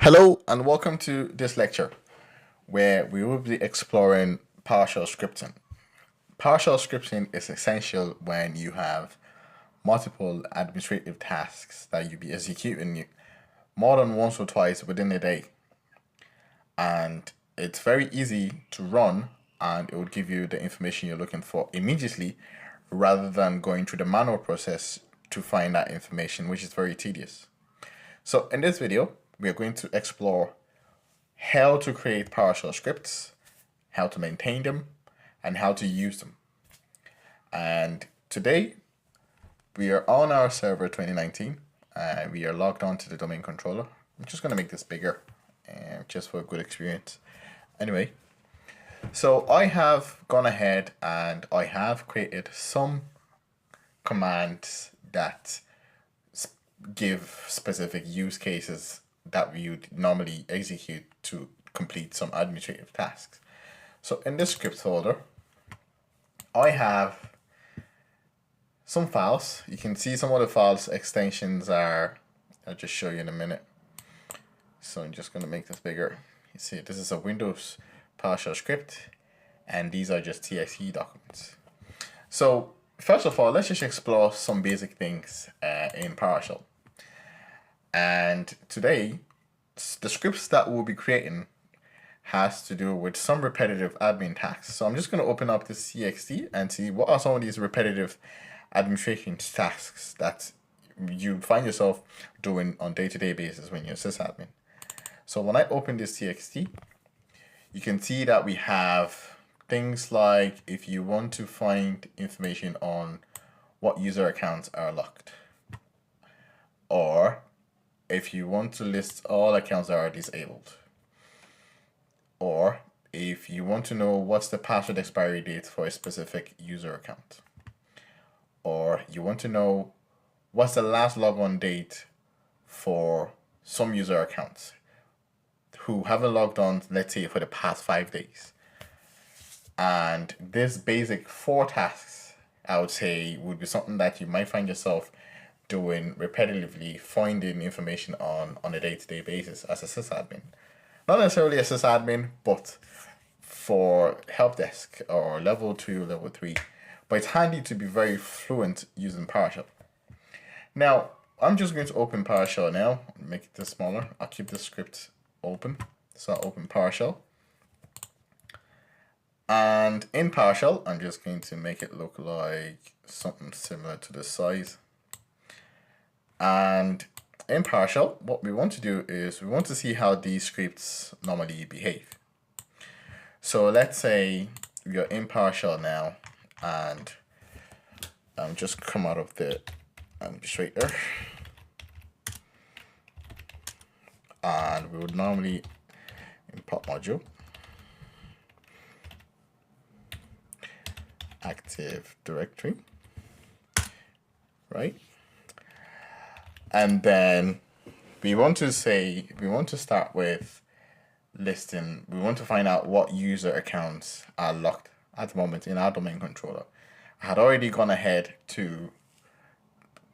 Hello and welcome to this lecture where we will be exploring PowerShell scripting. PowerShell scripting is essential when you have multiple administrative tasks that you'll be executing more than once or twice within a day. And it's very easy to run and it will give you the information you're looking for immediately rather than going through the manual process to find that information, which is very tedious. So in this video, we are going to explore how to create PowerShell scripts, how to maintain them, and how to use them. And today, we are on our server 2019. We are logged on to the domain controller. I'm just going to make this bigger, just for a good experience. Anyway, so I have gone ahead and I have created some commands that give specific use cases that we would normally execute to complete some administrative tasks. So in this script folder, I have some files. You can see some of the files extensions are, I'll just show you in a minute. So I'm just going to make this bigger. You see, this is a Windows PowerShell script, and these are just TXT documents. So first of all, let's just explore some basic things in PowerShell. And today, the scripts that we'll be creating has to do with some repetitive admin tasks. So I'm just going to open up this CXT and see what are some of these repetitive administration tasks that you find yourself doing on day-to-day basis when you're sysadmin. So when I open this TXT, you can see that we have things like if you want to find information on what user accounts are locked, or if you want to list all accounts that are disabled, or if you want to know what's the password expiry date for a specific user account, or you want to know what's the last logon date for some user accounts who haven't logged on, let's say, for the past 5 days. And this basic 4 tasks, I would say, would be something that you might find yourself doing repetitively, finding information on a day-to-day basis as a sysadmin. Not necessarily a sysadmin, but for help desk or level 2, level 3. But it's handy to be very fluent using PowerShell. Now, I'm just going to open PowerShell now, make it this smaller. I'll keep the script open. So I'll open PowerShell. And in PowerShell, I'm just going to make it look like something similar to this size. And in PowerShell, what we want to do is we want to see how these scripts normally behave. So let's say we are in PowerShell now, and just come out of the administrator, and we would normally import module, Active Directory, right? And then we want to start with listing. We want to find out what user accounts are locked at the moment in our domain controller. I had already gone ahead to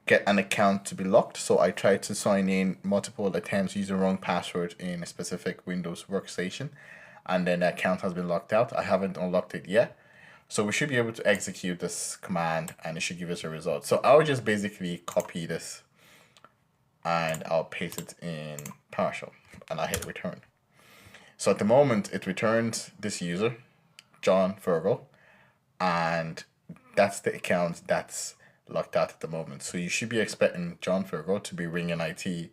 get an account to be locked, so I tried to sign in multiple attempts using the wrong password in a specific Windows workstation, and then the account has been locked out. I haven't unlocked it yet. So we should be able to execute this command and it should give us a result. So I'll just basically copy this and I'll paste it in PowerShell and I'll hit return. So at the moment it returns this user, John Fergal, and that's the account that's locked out at the moment. So you should be expecting John Fergal to be ringing IT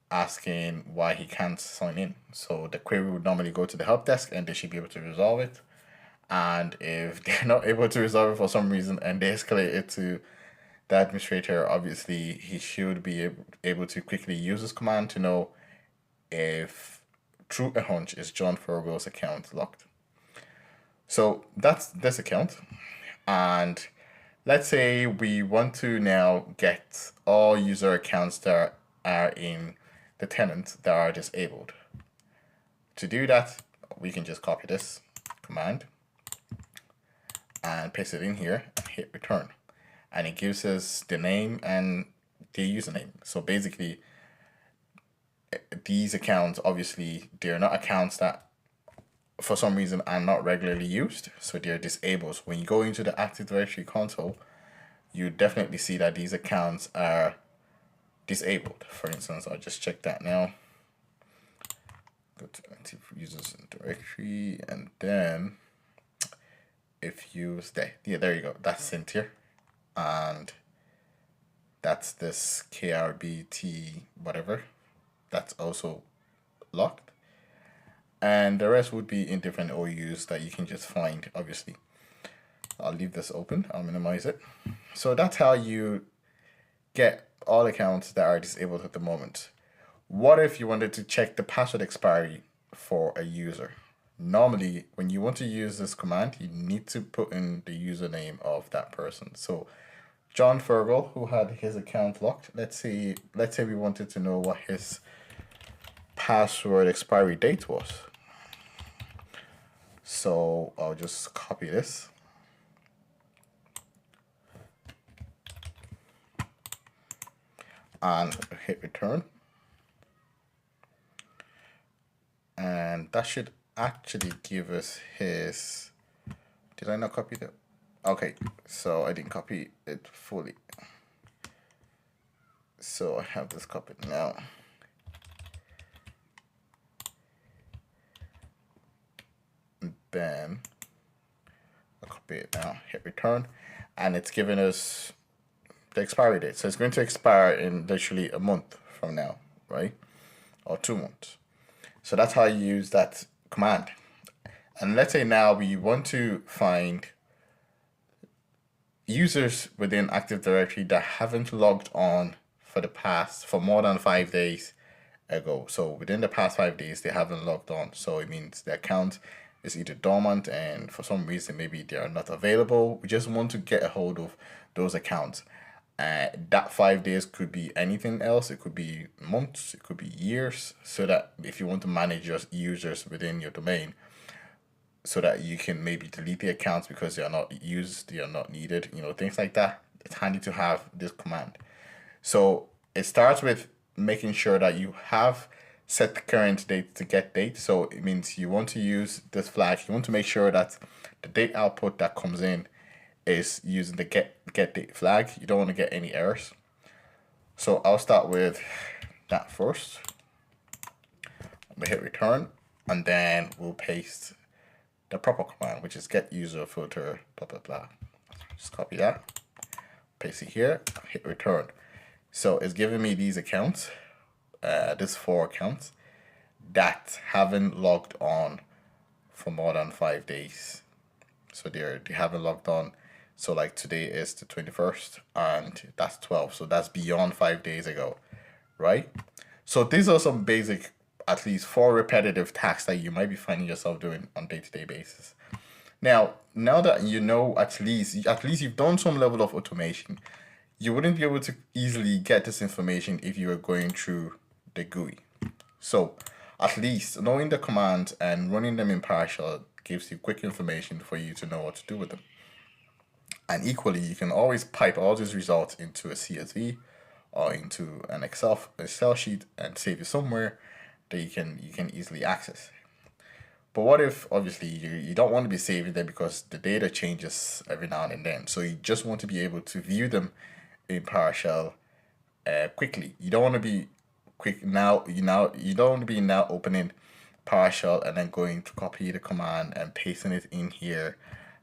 asking why he can't sign in. So the query would normally go to the help desk and they should be able to resolve it. And if they're not able to resolve it for some reason and they escalate it to the administrator, obviously he should be able to quickly use this command to know if, through a hunch, is John Fergal's account locked. So that's this account. And let's say we want to now get all user accounts that are in the tenant that are disabled. To do that, we can just copy this command and paste it in here and hit return. And it gives us the name and the username. So basically, these accounts, obviously, they're not accounts that for some reason are not regularly used, so they're disabled. So when you go into the Active Directory console, you definitely see that these accounts are disabled. For instance, I'll just check that now. Go to Active Users Directory, and then if you stay, yeah, there you go. That's sent here, and that's this KRBT whatever. That's also locked, and the rest would be in different OUs that you can just find. Obviously, I'll leave this open. I'll minimize it. So that's how you get all accounts that are disabled at the moment. What if you wanted to check the password expiry for a user? Normally, when you want to use this command, you need to put in the username of that person. So John Fergal, who had his account locked, let's say we wanted to know what his password expiry date was. So I'll just copy this. And hit return. And that should actually give us his, did I not copy that? Okay, so I didn't copy it fully. So I have this copied now. And then I'll copy it now, hit return, and it's giving us the expiry date. So it's going to expire in literally a month from now, right? Or 2 months. So that's how you use that command. And let's say now we want to find users within Active Directory that haven't logged on for more than 5 days ago. So within the past 5 days, they haven't logged on. So it means the account is either dormant and for some reason, maybe they are not available. We just want to get a hold of those accounts. That 5 days could be anything else. It could be months, it could be years, so that if you want to manage your users within your domain, so that you can maybe delete the accounts because they are not used, they are not needed, things like that. It's handy to have this command. So it starts with making sure that you have set the current date to get date. So it means you want to use this flag. You want to make sure that the date output that comes in is using the get date flag. You don't want to get any errors. So I'll start with that first. We'll hit return, and then we'll paste the proper command, which is get user filter blah blah blah. Just copy that, paste it here, hit return. So it's giving me these accounts, these 4 accounts that haven't logged on for more than 5 days. So they haven't logged on. So like today is the 21st and that's 12. So that's beyond 5 days ago, right? So these are some basic, at least 4 repetitive tasks that you might be finding yourself doing on day-to-day basis. Now that you know, at least you've done some level of automation, you wouldn't be able to easily get this information if you were going through the GUI. So at least knowing the commands and running them in PowerShell gives you quick information for you to know what to do with them. And equally, you can always pipe all these results into a CSV or into an Excel sheet and save it somewhere that you can easily access. But what if obviously you don't want to be saving them because the data changes every now and then? So you just want to be able to view them in PowerShell quickly. You don't want to be quick now. You don't want to be now opening PowerShell and then going to copy the command and pasting it in here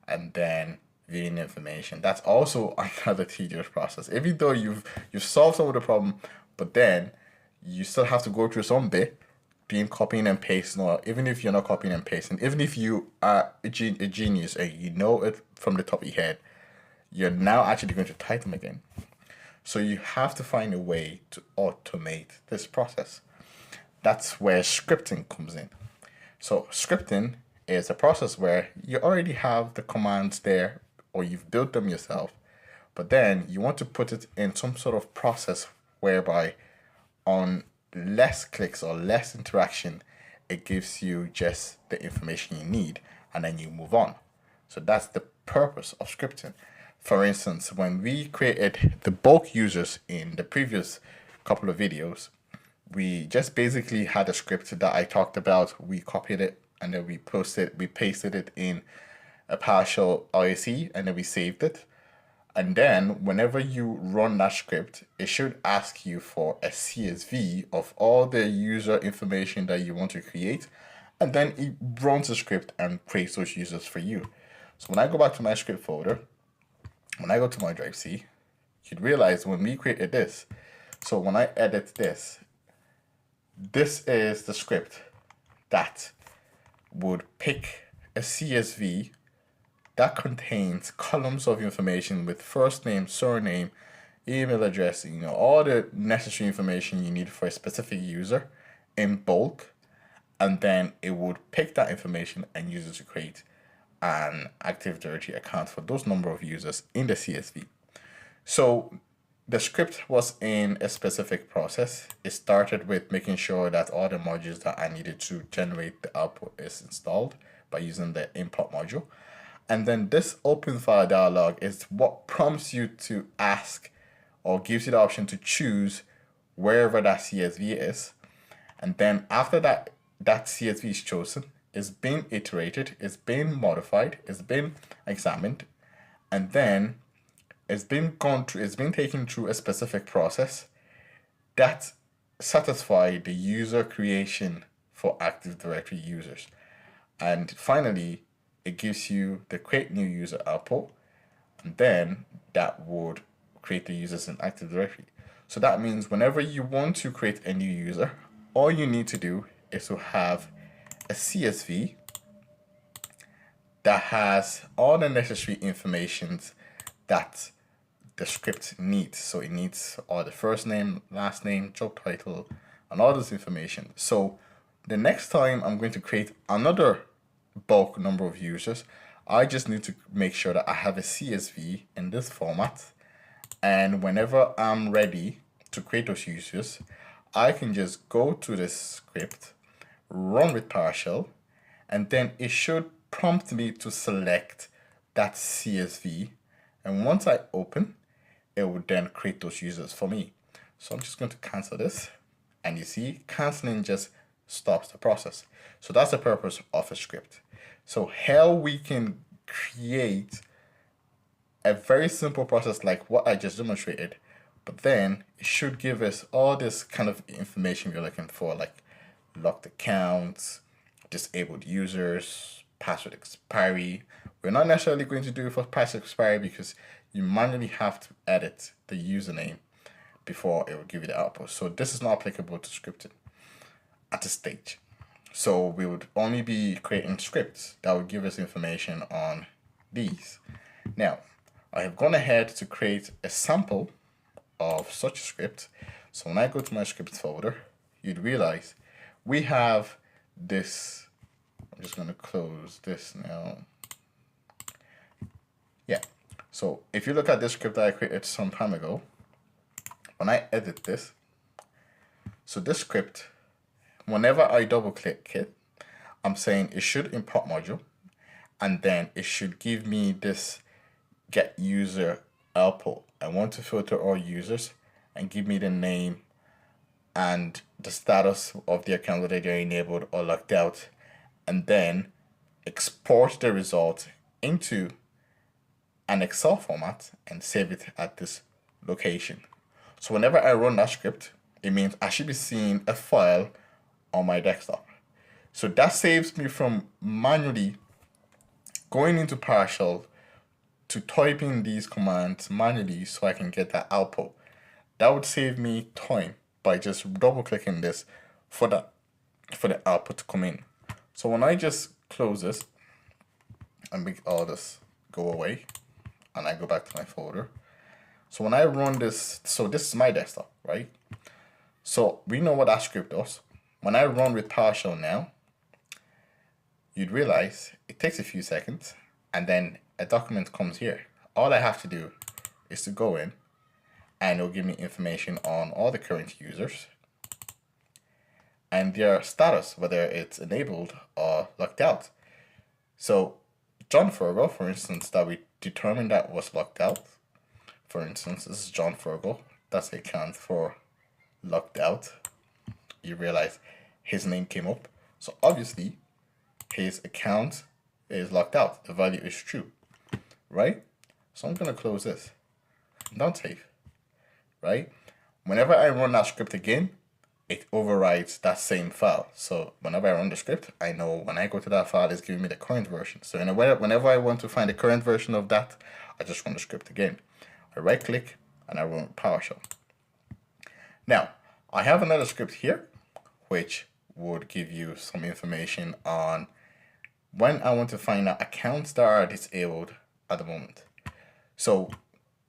and then viewing information. That's also another tedious process. Even though you've solved some of the problem, but then you still have to go through some bit doing copying and pasting, or even if you're not copying and pasting, even if you are a genius and you know it from the top of your head, you're now actually going to type them again. So you have to find a way to automate this process. That's where scripting comes in. So scripting is a process where you already have the commands there or you've built them yourself, but then you want to put it in some sort of process whereby on less clicks or less interaction, it gives you just the information you need and then you move on. So that's the purpose of scripting. For instance, when we created the bulk users in the previous couple of videos, we just basically had a script that I talked about. We copied it and then we pasted it in a PowerShell ISE, and then we saved it. And then whenever you run that script, it should ask you for a CSV of all the user information that you want to create. And then it runs the script and creates those users for you. So when I go back to my script folder, when I go to my drive C, you'd realize when we created this, so when I edit this, this is the script that would pick a CSV that contains columns of information with first name, surname, email address, all the necessary information you need for a specific user in bulk. And then it would pick that information and use it to create an Active Directory account for those number of users in the CSV. So the script was in a specific process. It started with making sure that all the modules that I needed to generate the output is installed by using the import module. And then this open file dialog is what prompts you to ask or gives you the option to choose wherever that CSV is. And then after that CSV is chosen, it's been iterated, it's been modified, it's been examined, and then it's been taken through a specific process that satisfies the user creation for Active Directory users. And finally, it gives you the create new user output, and then that would create the users in Active Directory. So that means whenever you want to create a new user, all you need to do is to have a CSV that has all the necessary information that the script needs. So it needs all the first name, last name, job title, and all this information. So the next time I'm going to create another bulk number of users, I just need to make sure that I have a CSV in this format, and whenever I'm ready to create those users, I can just go to this script, run with PowerShell, and then it should prompt me to select that CSV, and once I open, it will then create those users for me. So I'm just going to cancel this, and you see canceling just stops the process. So that's the purpose of a script. So how we can create a very simple process like what I just demonstrated, but then it should give us all this kind of information we're looking for, like locked accounts, disabled users, password expiry. We're not necessarily going to do it for password expiry because you manually have to edit the username before it will give you the output. So this is not applicable to scripting at this stage. So we would only be creating scripts that would give us information on these. Now, I have gone ahead to create a sample of such a script. So when I go to my scripts folder, you'd realize we have this. I'm just going to close this now. Yeah. So if you look at this script that I created some time ago, when I edit this, so this script, whenever I double click it, I'm saying it should import module, and then it should give me this get user output. I want to filter all users and give me the name and the status of the account, whether they're enabled or locked out, and then export the result into an Excel format and save it at this location. So whenever I run that script, it means I should be seeing a file on my desktop. So that saves me from manually going into PowerShell to typing these commands manually so I can get that output. That would save me time by just double clicking this for the output to come in. So when I just close this and make all this go away, and I go back to my folder. So when I run this, so this is my desktop, right? So we know what that script does. When I run with PowerShell now, you'd realize it takes a few seconds and then a document comes here. All I have to do is to go in and it'll give me information on all the current users and their status, whether it's enabled or locked out. So John Fergal, for instance, that we determined that was locked out. For instance, this is John Fergal. That's the account for locked out. you realize his name came up. So obviously his account is locked out. The value is true, right? So I'm gonna close this. Don't save, right? Whenever I run that script again, it overrides that same file. So whenever I run the script, I know when I go to that file, it's giving me the current version. So whenever I want to find the current version of that, I just run the script again. I right click and I run PowerShell. Now, I have another script here, which would give you some information on when I want to find out accounts that are disabled at the moment. So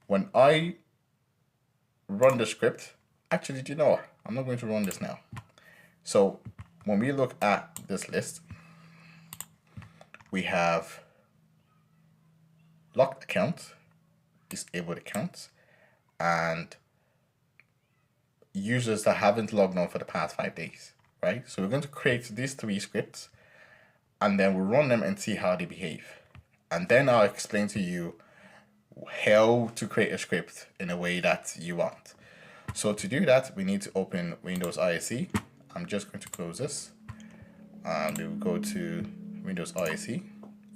when I run the script, actually, do you know what? I'm not going to run this now. So when we look at this list, we have locked accounts, disabled accounts, and users that haven't logged on for the past 5 days, right? So we're going to create these 3 scripts and then we'll run them and see how they behave. And then I'll explain to you how to create a script in a way that you want. So to do that, we need to open Windows ISE. I'm just going to close this and we will go to Windows ISE.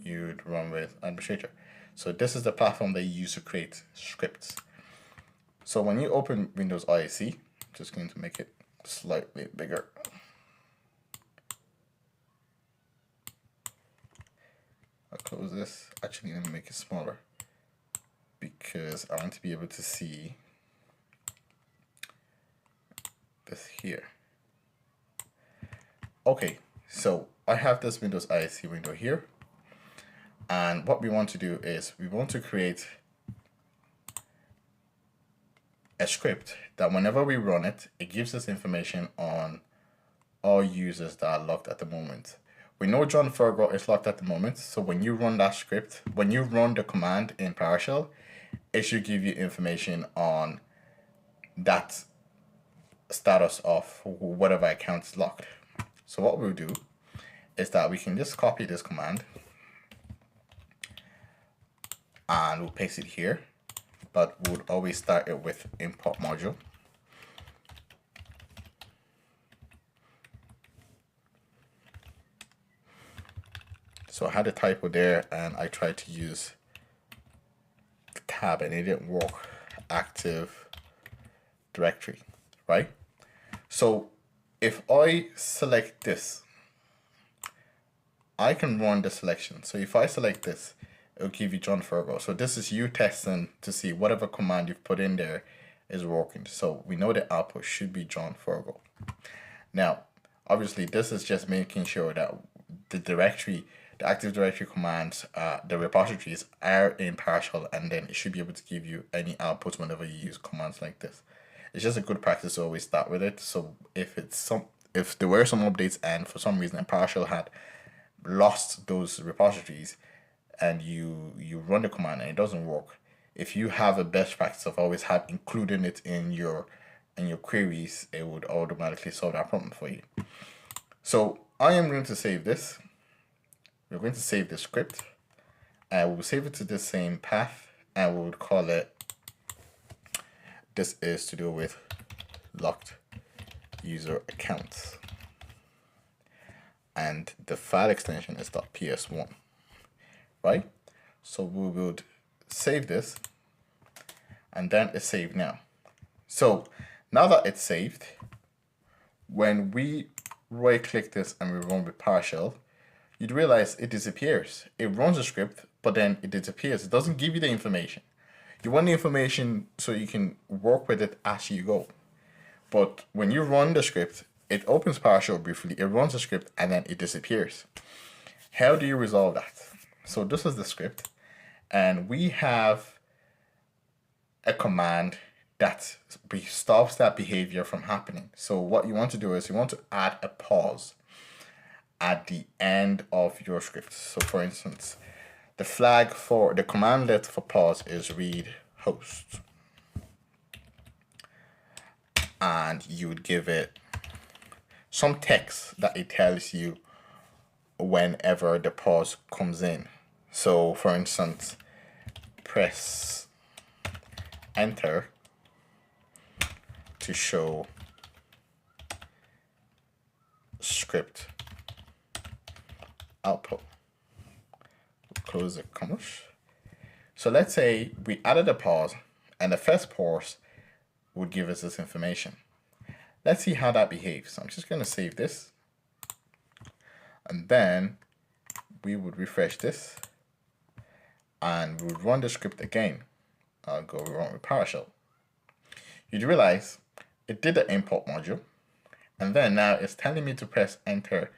You'd run with administrator. So this is the platform that you use to create scripts. So when you open Windows ISE, I'm just going to make it slightly bigger. I'll close this. Actually, let me make it smaller because I want to be able to see this here. Okay, so I have this Windows ISE window here. And what we want to do is we want to create a script that whenever we run it, it gives us information on all users that are locked at the moment. We know John Fergal is locked at the moment, so when you run that script, when you run the command in PowerShell, it should give you information on that status of whatever account is locked. So what we'll do is that we can just copy this command and we'll paste it here, but we'll always start it with import module. So I had a typo there and I tried to use the tab and it didn't work. Active directory, right? So if I select this, I can run the selection. So if I select this, it'll give you John Fergal. So this is you testing to see whatever command you've put in there is working. So we know the output should be John Fergal. Now, obviously this is just making sure that the directory, the Active Directory commands, the repositories are in PowerShell, and then it should be able to give you any outputs whenever you use commands like this. It's just a good practice to always start with it. So if there were some updates and for some reason PowerShell had lost those repositories and you run the command and it doesn't work, if you have a best practice of always including it in your queries, it would automatically solve that problem for you. So I am going to save this. We're going to save the script and we'll save it to the same path and we'll call it, this is to do with locked user accounts. And the file extension is .ps1, right? So we would save this and then it's saved now. So now that it's saved, when we right click this and we run with PowerShell, you'd realize it disappears. It runs a script, but then it disappears. It doesn't give you the information. You want the information so you can work with it as you go. But when you run the script, it opens PowerShell briefly, it runs the script, and then it disappears. How do you resolve that? So this is the script, and we have a command that stops that behavior from happening. So what you want to do is you want to add a pause at the end of your script. So for instance, the flag for the commandlet for pause is read host. And you would give it some text that it tells you whenever the pause comes in. So for instance, press enter to show script output. Close the commas. So let's say we added a pause, and the first pause would give us this information. Let's see how that behaves. So I'm just going to save this, and then we would refresh this, and we would run the script again. I'll go run with PowerShell. You'd realize it did the import module, and then now it's telling me to press enter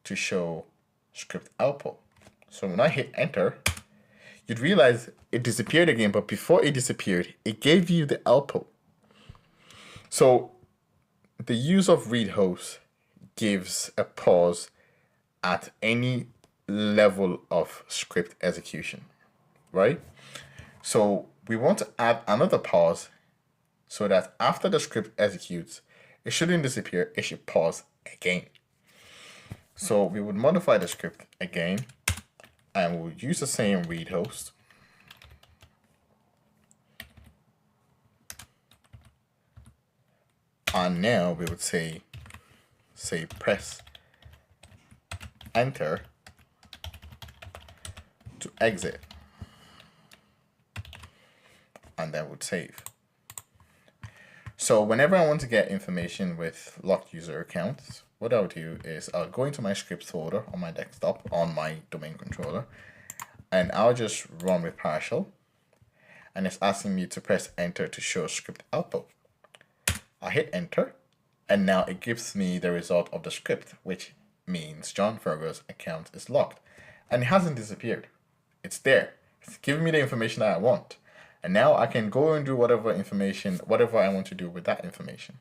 to show script output. So when I hit enter, you'd realize it disappeared again, but before it disappeared, it gave you the output. So the use of read host gives a pause at any level of script execution, right? So we want to add another pause so that after the script executes, it shouldn't disappear, it should pause again. So we would modify the script again, and we'll use the same read host. And now we would say press enter to exit, and then would save. So whenever I want to get information with locked user accounts, what I'll do is I'll go into my scripts folder on my desktop on my domain controller, and I'll just run with PowerShell, and it's asking me to press enter to show script output. I hit enter, and now it gives me the result of the script, which means John Fergus' account is locked, and it hasn't disappeared. It's there. It's giving me the information that I want. And now I can go and do whatever I want to do with that information.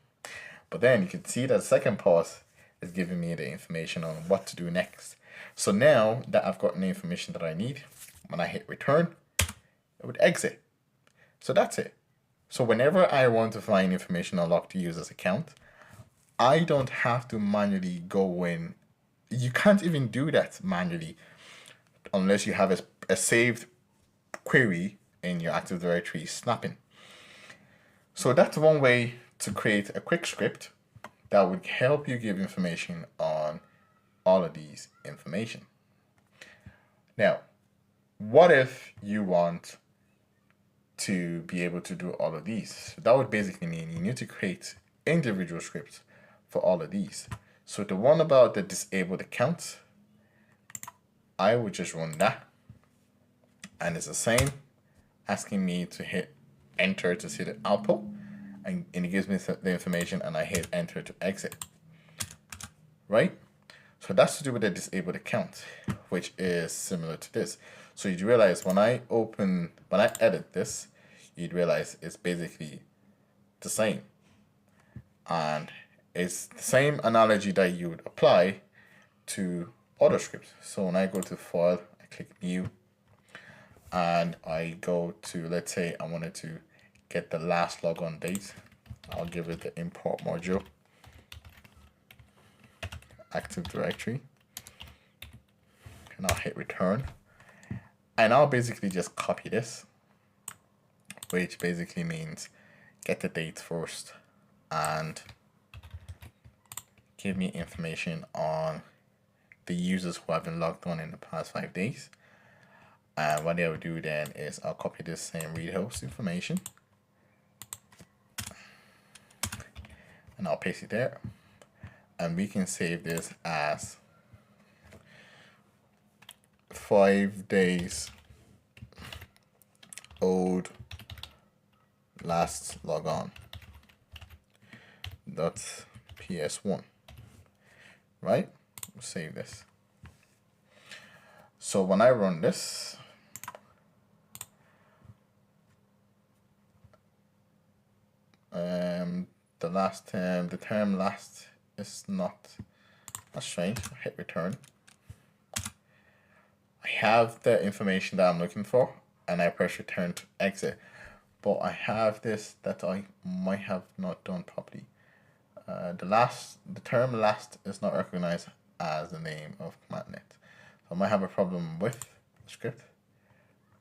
But then you can see that the second pause is giving me the information on what to do next. So now that I've gotten the information that I need, when I hit return, it would exit. So that's it. So whenever I want to find information on locked user's account, I don't have to manually go in. You can't even do that manually unless you have a saved query in your Active Directory snapping. So that's one way to create a quick script that would help you give information on all of these information. Now, what if you want to be able to do all of these? That would basically mean you need to create individual scripts for all of these. So the one about the disabled accounts, I would just run that, and it's the same, asking me to hit enter to see the output, and it gives me the information, and I hit enter to exit, right? So that's to do with the disabled account, which is similar to this. So you'd realize when I edit this, you'd realize it's basically the same. And it's the same analogy that you would apply to other scripts. So when I go to file, I click new, and I go to, let's say I wanted to get the last logon date. I'll give it the import module, Active Directory, and I'll hit return. And I'll basically just copy this, which basically means get the date first and give me information on the users who have been logged on in the past 5 days. And what I will do then is I'll copy this same read host information, and I'll paste it there. And we can save this as 5 days old last logon .ps1, right? We'll save this. So when I run this, the term last is not, that's strange. I hit return. I have the information that I'm looking for, and I press return to exit. But I have this that I might have not done properly. The term last is not recognized as the name of CommandNet. So I might have a problem with the script.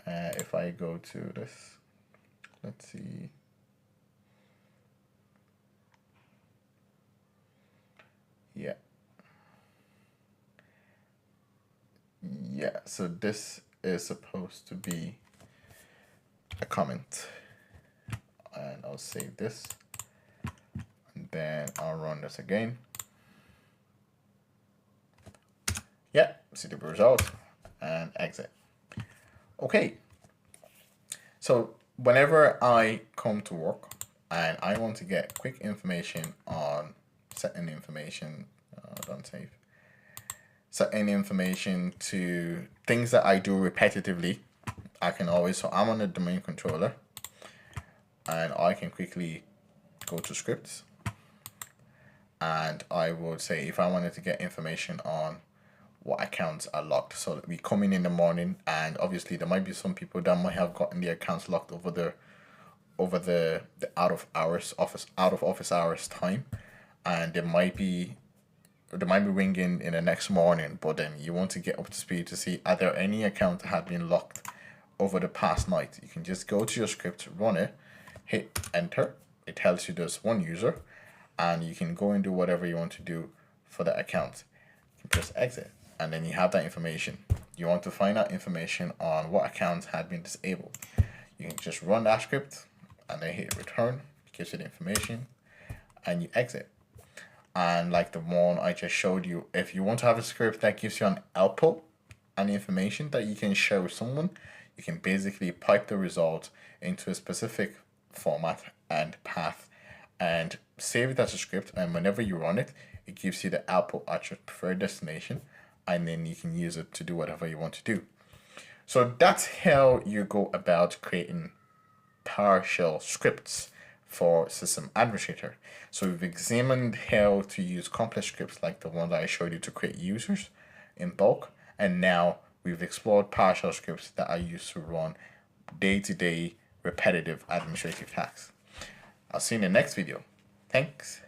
If I go to this, let's see. Yeah. So this is supposed to be a comment, and I'll save this, and then I'll run this again. Yeah, see the result and exit. Okay, so whenever I come to work and I want to get quick information on certain information, don't save, certain information to things that I do repetitively, I can always, so I'm on the domain controller and I can quickly go to scripts, and I would say if I wanted to get information on what accounts are locked. So we come in the morning, and obviously there might be some people that might have gotten their accounts locked over the out of office hours time, and there might be ringing in the next morning, but then you want to get up to speed to see are there any accounts that have been locked over the past night. You can just go to your script, run it, hit enter. It tells you there's one user, and you can go and do whatever you want to do for the account. You can press exit, and then you have that information. You want to find out information on what accounts had been disabled. You can just run that script and then hit return. It gives you the information, and you exit. And like the one I just showed you, if you want to have a script that gives you an output and information that you can share with someone, you can basically pipe the result into a specific format and path and save it as a script, and whenever you run it, it gives you the output at your preferred destination, and then you can use it to do whatever you want to do. So that's how you go about creating PowerShell scripts for system administrator. So we've examined how to use complex scripts like the one that I showed you to create users in bulk, and now we've explored PowerShell scripts that are used to run day-to-day repetitive administrative tasks. I'll see you in the next video. Thanks.